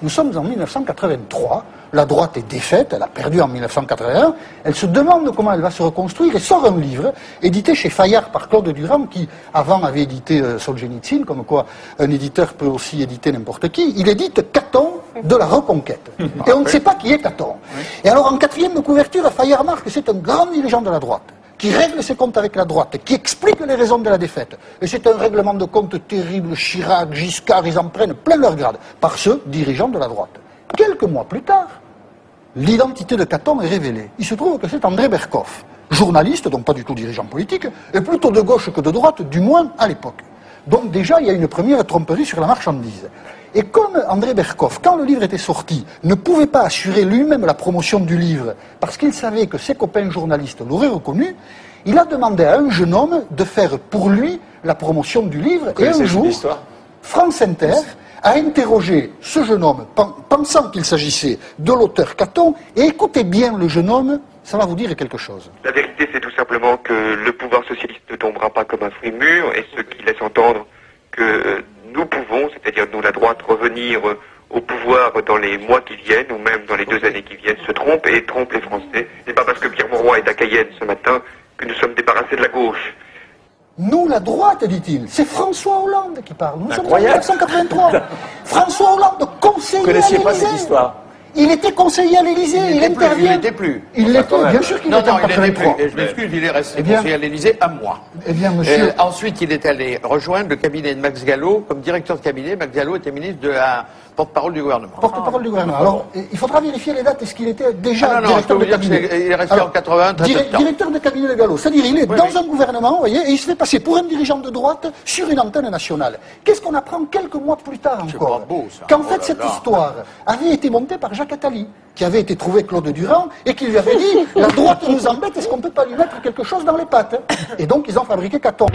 Nous sommes en 1983, la droite est défaite, elle a perdu en 1981, elle se demande comment elle va se reconstruire et sort un livre, édité chez Fayard par Claude Durand, qui avant avait édité Solzhenitsyn, comme quoi un éditeur peut aussi éditer n'importe qui. Il édite Caton de la Reconquête. Et on ne sait pas qui est Caton. Et alors en quatrième de couverture, Fayard marque que c'est un grand dirigeant de la droite, qui règle ses comptes avec la droite, qui explique les raisons de la défaite. Et c'est un règlement de compte terrible. Chirac, Giscard, ils en prennent plein leur grade, par ceux dirigeants de la droite. Quelques mois plus tard, l'identité de Caton est révélée. Il se trouve que c'est André Berkoff, journaliste, donc pas du tout dirigeant politique, et plutôt de gauche que de droite, du moins à l'époque. Donc déjà, il y a une première tromperie sur la marchandise. Et comme André Berkoff, quand le livre était sorti, ne pouvait pas assurer lui-même la promotion du livre, parce qu'il savait que ses copains journalistes l'auraient reconnu, il a demandé à un jeune homme de faire pour lui la promotion du livre. Et un jour, France Inter a interrogé ce jeune homme, pensant qu'il s'agissait de l'auteur Caton, et écoutez bien le jeune homme, ça va vous dire quelque chose. La vérité, c'est tout simplement que le pouvoir socialiste ne tombera pas comme un fruit mûr, et ce qui laisse entendre que nous pouvons, c'est-à-dire nous la droite, revenir au pouvoir dans les mois qui viennent, ou même dans les 2 années qui viennent, se trompe et trompe les Français. C'est pas parce que Pierre Mauroy est à Cayenne ce matin que nous sommes débarrassés de la gauche. Nous, la droite, dit-il, c'est François Hollande qui parle. Nous sommes en 1983. François Hollande, conseiller à l'Élysée. Vous ne connaissiez pas cette histoire? Il était conseiller à l'Élysée, il intervient. Il n'était plus. Il l'était, bien sûr qu'il était en 83. Je m'excuse, il est resté conseiller à l'Élysée à moi. Eh bien, monsieur... ensuite, il est allé rejoindre le cabinet de Max Gallo comme directeur de cabinet. Max Gallo était ministre de la porte-parole du gouvernement. Porte-parole du gouvernement. Alors, il faudra vérifier les dates. Est-ce qu'il était déjà directeur de cabinet? Il est resté en 80, directeur de cabinet de Gallo. C'est-à-dire, il est dans un gouvernement, vous voyez, et il se fait passer pour un dirigeant de droite sur une antenne nationale. Qu'est-ce qu'on apprend quelques mois plus tard encore? Qu'en fait, cette histoire avait été montée par Jacques Attali, qui avait été trouvé Claude Durand, et qui lui avait dit, la droite nous embête, est-ce qu'on ne peut pas lui mettre quelque chose dans les pattes? Et donc, ils ont fabriqué Caton.